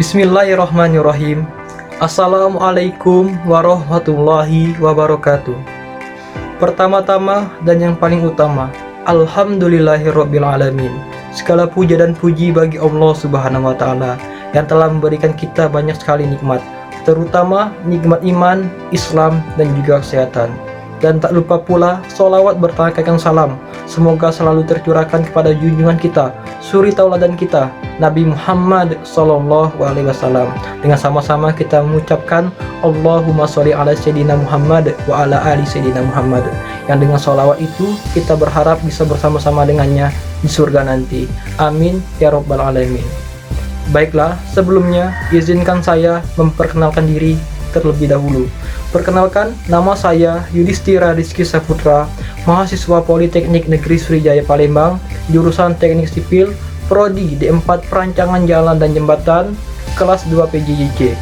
Bismillahirrahmanirrahim. Assalamualaikum warahmatullahi wabarakatuh. Pertama-tama dan yang paling utama, Alhamdulillahirabbil alamin. Segala puja dan puji bagi Allah Subhanahu wa taala yang telah memberikan kita banyak sekali nikmat, terutama nikmat iman, Islam dan juga kesehatan. Dan tak lupa pula sholawat bertamakkan salam semoga selalu tercurahkan kepada junjungan kita, suri tauladan kita, Nabi Muhammad SAW. Dengan sama-sama kita mengucapkan Allahumma sholli ala Sayyidina Muhammad wa ala ali Sayyidina Muhammad, yang dengan sholawat itu kita berharap bisa bersama-sama dengannya di surga nanti. Amin ya rabbal alamin. Baiklah, sebelumnya izinkan saya memperkenalkan diri terlebih dahulu. Perkenalkan, nama saya Yudhistira Rizky Saputra, mahasiswa Politeknik Negeri Sriwijaya Palembang, jurusan Teknik Sipil, Prodi D4 Perancangan Jalan dan Jembatan, kelas 2 PJJC.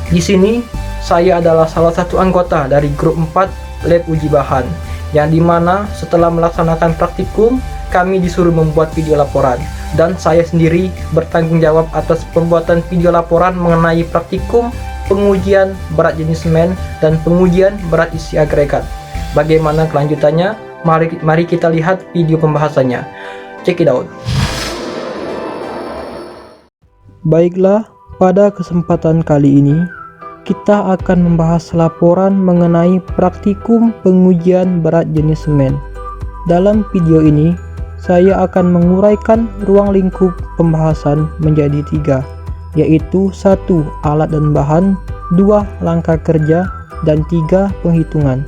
Di sini, saya adalah salah satu anggota dari grup 4 Lab Uji Bahan, yang dimana setelah melaksanakan praktikum, kami disuruh membuat video laporan, dan saya sendiri bertanggung jawab atas pembuatan video laporan mengenai praktikum pengujian berat jenis semen dan pengujian berat isi agregat. Bagaimana kelanjutannya? Mari kita lihat video pembahasannya. Check it out. Baiklah, pada kesempatan kali ini kita akan membahas laporan mengenai praktikum pengujian berat jenis semen. Dalam video ini, saya akan menguraikan ruang lingkup pembahasan menjadi 3, yaitu 1. Alat dan bahan, 2. Langkah kerja, dan 3. Penghitungan.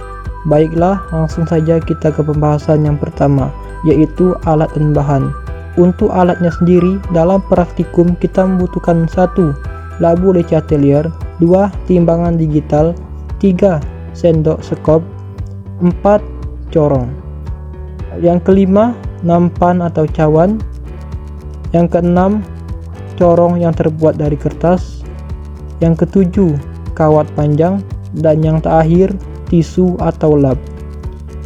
Baiklah, langsung saja kita ke pembahasan yang pertama, yaitu alat dan bahan. Untuk alatnya sendiri, dalam praktikum kita membutuhkan 1. Labu Lechatelier, 2. Timbangan digital, 3. Sendok skop, 4. Corong. Yang kelima, nampan atau cawan. Yang keenam, corong yang terbuat dari kertas. Yang ketujuh, kawat panjang. Dan yang terakhir, tisu atau lap.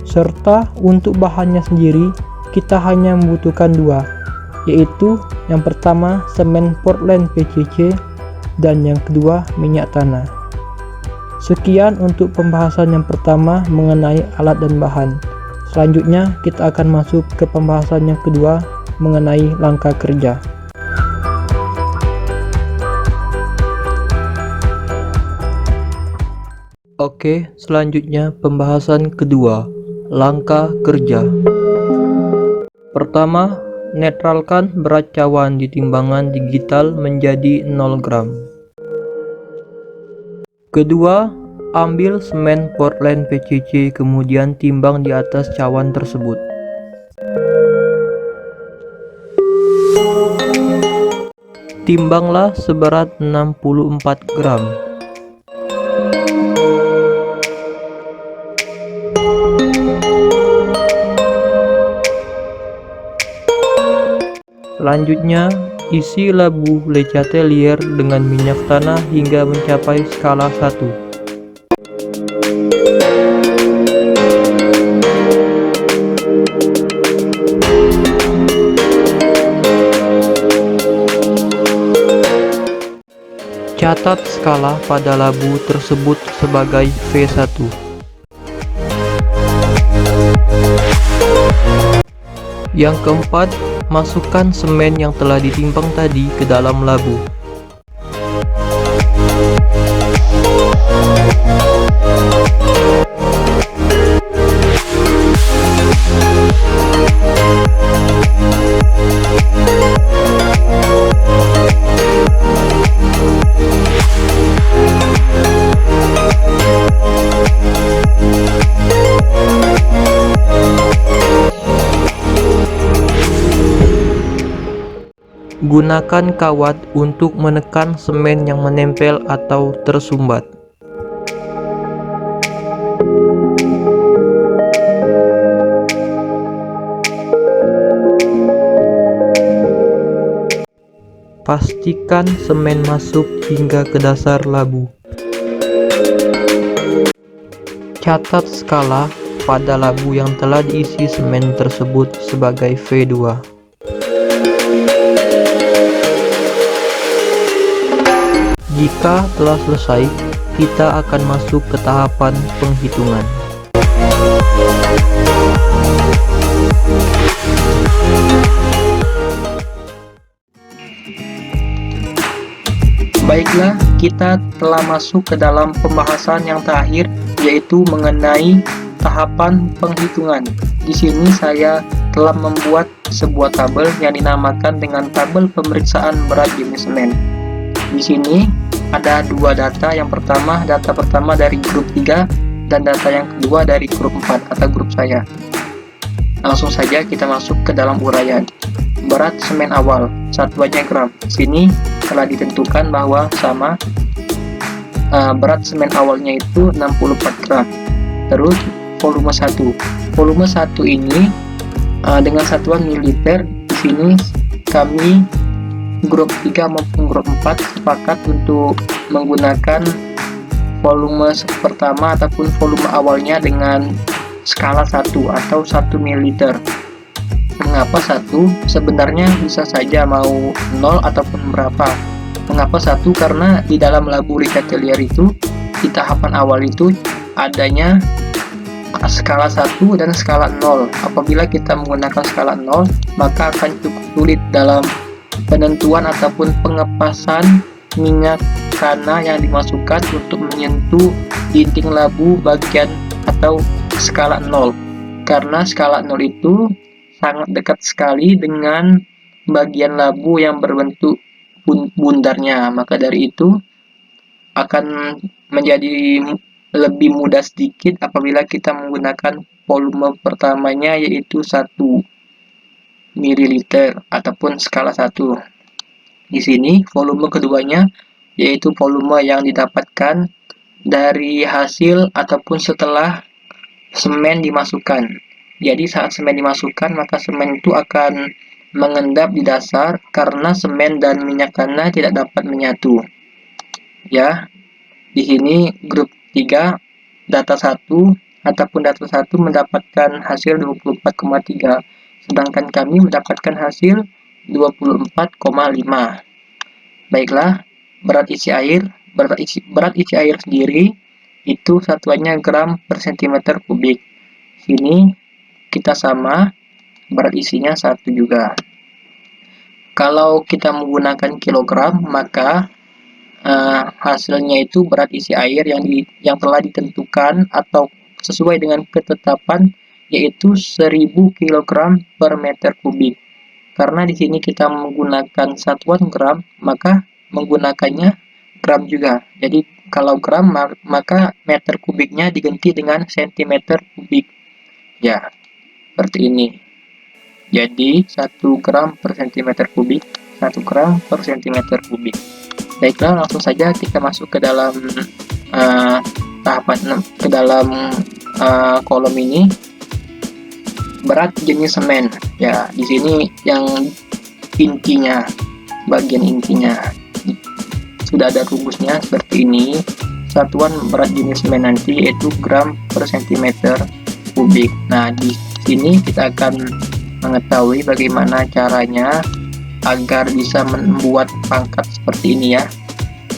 Serta untuk bahannya sendiri kita hanya membutuhkan 2, yaitu yang pertama semen Portland PCC dan yang kedua minyak tanah. Sekian untuk pembahasan yang pertama mengenai alat dan bahan. Selanjutnya kita akan masuk ke pembahasan yang kedua mengenai langkah kerja. Oke, selanjutnya pembahasan kedua, langkah kerja. Pertama, netralkan berat cawan di timbangan digital menjadi 0 gram. Kedua, ambil semen Portland PCC kemudian timbang di atas cawan tersebut. Timbanglah seberat 64 gram. Selanjutnya, isi labu Lechatelier dengan minyak tanah hingga mencapai skala 1. Catat skala pada labu tersebut sebagai V1. Yang keempat, masukkan semen yang telah ditimbang tadi ke dalam labu. Gunakan kawat untuk menekan semen yang menempel atau tersumbat. Pastikan semen masuk hingga ke dasar labu. Catat skala pada labu yang telah diisi semen tersebut sebagai V2. Jika telah selesai, kita akan masuk ke tahapan penghitungan. Baiklah, kita telah masuk ke dalam pembahasan yang terakhir, yaitu mengenai tahapan penghitungan. Di sini saya telah membuat sebuah tabel yang dinamakan dengan tabel pemeriksaan berat jenis semen. Di sini ada dua data. Yang pertama, data pertama dari grup 3 dan data yang kedua dari grup 4 atau grup saya. Langsung saja kita masuk ke dalam uraian. Berat semen awal, satuannya gram. Sini telah ditentukan bahwa sama berat semen awalnya itu 64 gram. Terus volume 1. Volume 1 ini dengan satuan mililiter. Di sini kami grup 3 maupun grup 4 sepakat untuk menggunakan volume pertama ataupun volume awalnya dengan skala 1 atau 1 ml. Mengapa 1? Sebenarnya bisa saja mau 0 ataupun berapa. Mengapa 1? Karena di dalam labu Ricatelier itu di tahapan awal itu adanya skala 1 dan skala 0. Apabila kita menggunakan skala 0, maka akan cukup sulit dalam penentuan ataupun pengepasan minyak tanah yang dimasukkan untuk menyentuh dinding labu bagian atau skala 0, karena skala 0 itu sangat dekat sekali dengan bagian labu yang berbentuk bundarnya. Maka dari itu akan menjadi lebih mudah sedikit apabila kita menggunakan volume pertamanya, yaitu 1 ml ataupun skala 1. Di sini volume keduanya yaitu volume yang didapatkan dari hasil ataupun setelah semen dimasukkan. Jadi saat semen dimasukkan, maka semen itu akan mengendap di dasar karena semen dan minyak tanah tidak dapat menyatu. Ya, di sini grup 3 data 1 ataupun data 1 mendapatkan hasil 24,3, sedangkan kami mendapatkan hasil 24,5. Baiklah, berat isi air sendiri itu satuannya gram per cm kubik. Sini kita sama, berat isinya 1 juga. Kalau kita menggunakan kilogram, maka hasilnya itu berat isi air yang telah ditentukan atau sesuai dengan ketetapan, yaitu 1000 kg per meter kubik. Karena di sini kita menggunakan satuan gram, maka menggunakannya gram juga. Jadi kalau gram, maka meter kubiknya diganti dengan sentimeter kubik. Ya, seperti ini. Jadi 1 gram per cm kubik, 1 gram per cm kubik. Baiklah, langsung saja kita masuk ke dalam tahapan ke dalam kolom ini. Berat jenis semen. Ya, di sini yang intinya, bagian intinya sudah ada rumusnya seperti ini. Satuan berat jenis semen nanti yaitu gram per cm kubik. Nah, di sini kita akan mengetahui bagaimana caranya agar bisa membuat pangkat seperti ini ya,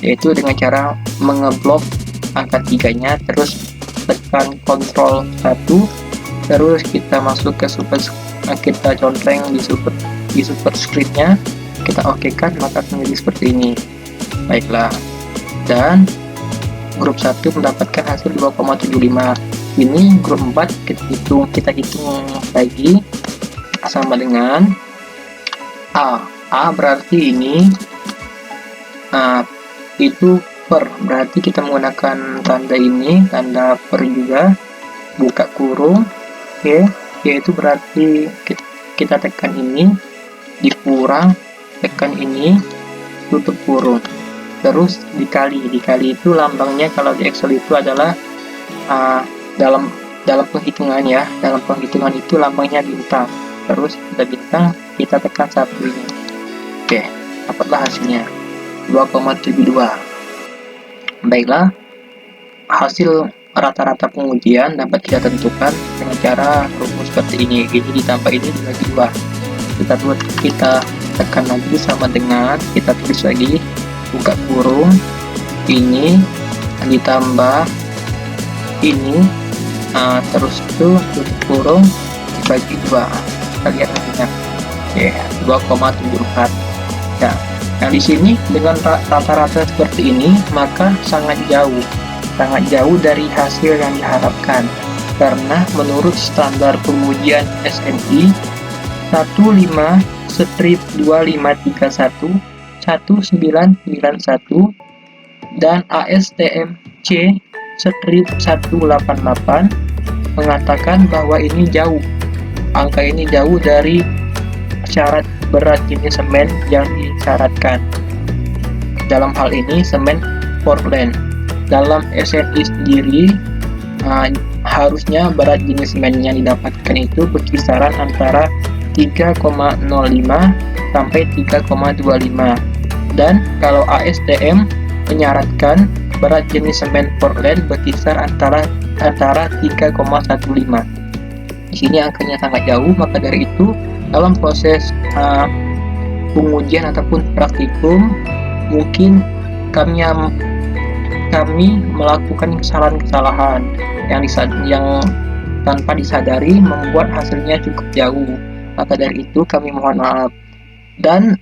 yaitu dengan cara mengeblok angka 3-nya, terus tekan Ctrl 1, terus kita masuk ke kita contreng di superscript-nya, kita okekan, maka menjadi seperti ini. Baiklah, dan grup 1 mendapatkan hasil 2,75. Ini grup 4 kita hitung lagi sama dengan A berarti ini itu per, berarti kita menggunakan tanda ini, tanda per juga, buka kurung, oke, yaitu berarti kita tekan ini, dikurang, tekan ini, tutup kurung, terus dikali itu lambangnya kalau di Excel itu adalah dalam penghitungan ya, dalam penghitungan itu lambangnya bintang. Terus kita bintang, kita tekan 1 ini. Oke, dapatlah hasilnya 2,72. Baiklah, hasil rata-rata pengujian dapat kita tentukan dengan cara rumus seperti ini. Jadi ditambah ini dibagi 2. Kita tekan lagi sama dengan, kita tulis lagi, buka kurung, ini ditambah ini, terus itu tutup kurung dibagi 2, kita lihat hasilnya ya 2,74 ya. Nah di sini dengan rata-rata seperti ini maka sangat jauh dari hasil yang diharapkan, karena menurut standar pengujian SNI 15/2531 1991 dan ASTM C/188 mengatakan bahwa ini angka ini jauh dari syarat berat jenis semen yang disyaratkan. Dalam hal ini semen Portland. Dalam SNI sendiri harusnya berat jenis semen yang didapatkan itu berkisaran antara 3,05 sampai 3,25, dan kalau ASTM menyarankan berat jenis semen Portland berkisar antara 3,15. Di sini angkanya sangat jauh, maka dari itu dalam proses pengujian ataupun praktikum mungkin kami melakukan kesalahan-kesalahan yang tanpa disadari membuat hasilnya cukup jauh. Maka dari itu kami mohon maaf. Dan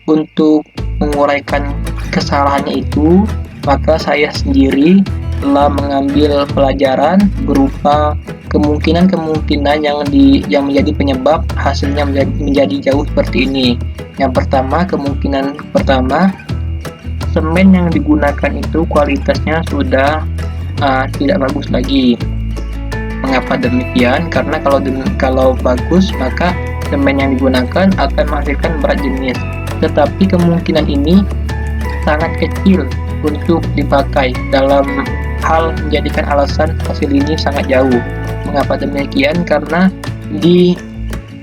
untuk menguraikan kesalahannya itu, maka saya sendiri telah mengambil pelajaran berupa kemungkinan yang menjadi penyebab hasilnya menjadi jauh seperti ini. Yang pertama, kemungkinan pertama, semen yang digunakan itu kualitasnya sudah tidak bagus lagi. Mengapa demikian? Karena kalau bagus maka semen yang digunakan akan menghasilkan berat jenis, tetapi kemungkinan ini sangat kecil untuk dipakai dalam hal menjadikan alasan hasil ini sangat jauh. Mengapa demikian? Karena di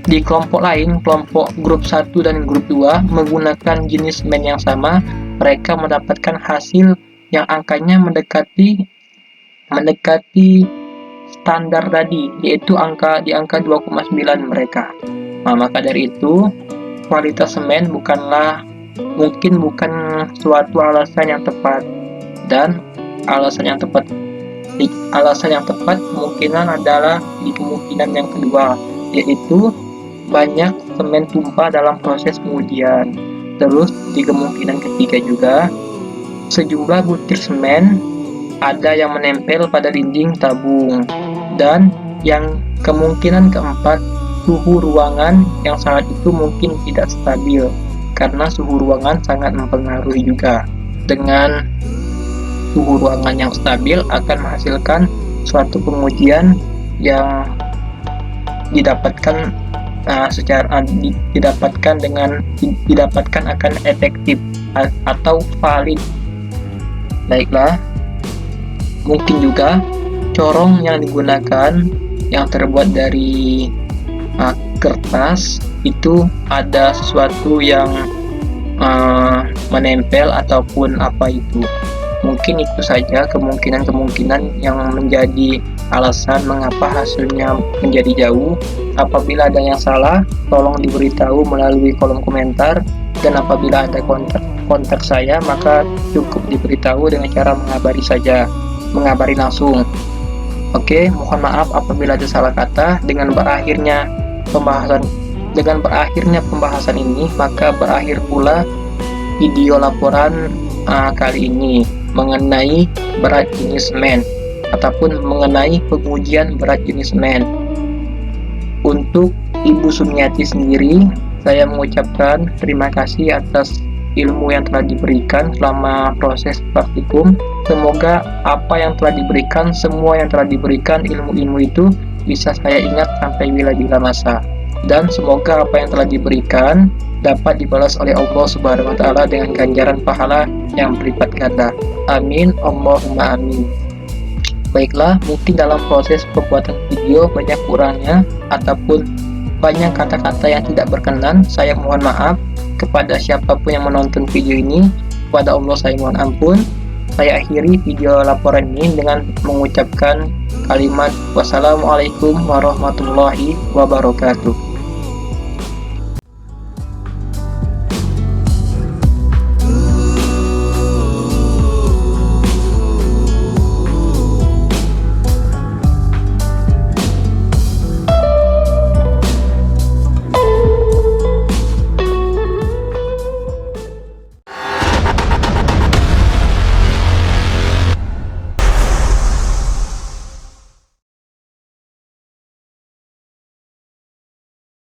kelompok lain, kelompok grup 1 dan grup 2 menggunakan jenis semen yang sama, mereka mendapatkan hasil yang angkanya mendekati standar tadi, yaitu di angka 2,9 mereka. Nah, maka dari itu kualitas semen bukan suatu alasan yang tepat, dan alasan yang tepat kemungkinan adalah di kemungkinan yang kedua, yaitu banyak semen tumpah dalam proses pengujian. Terus di kemungkinan ketiga juga sejumlah butir semen ada yang menempel pada dinding tabung, dan yang kemungkinan keempat, suhu ruangan yang saat itu mungkin tidak stabil, karena suhu ruangan sangat mempengaruhi juga. Dengan suhu ruangan yang stabil akan menghasilkan suatu pengujian yang didapatkan akan efektif atau valid. Baiklah, mungkin juga corong yang digunakan yang terbuat dari kertas itu ada sesuatu yang menempel ataupun apa itu. Mungkin itu saja kemungkinan yang menjadi alasan mengapa hasilnya menjadi jauh. Apabila ada yang salah, tolong diberitahu melalui kolom komentar, dan apabila ada kontak saya, maka cukup diberitahu dengan cara mengabari langsung. Oke, mohon maaf apabila ada salah kata. Dengan berakhirnya pembahasan ini, maka berakhir pula video laporan kali ini mengenai berat jenis semen ataupun mengenai pengujian berat jenis semen. Untuk Ibu Sumiati sendiri, saya mengucapkan terima kasih atas ilmu yang telah diberikan selama proses praktikum. Semoga semua yang telah diberikan ilmu-ilmu itu bisa saya ingat sampai bila-bila masa, dan semoga apa yang telah diberikan dapat dibalas oleh Allah Subhanahu wa Ta'ala dengan ganjaran pahala yang berlipat ganda. Amin, Allahumma amin. Baiklah, mungkin dalam proses pembuatan video banyak kurangnya ataupun banyak kata-kata yang tidak berkenan, saya mohon maaf. Kepada siapapun yang menonton video ini, kepada Allah saya mohon ampun. Saya akhiri video laporan ini dengan mengucapkan kalimat wassalamualaikum warahmatullahi wabarakatuh.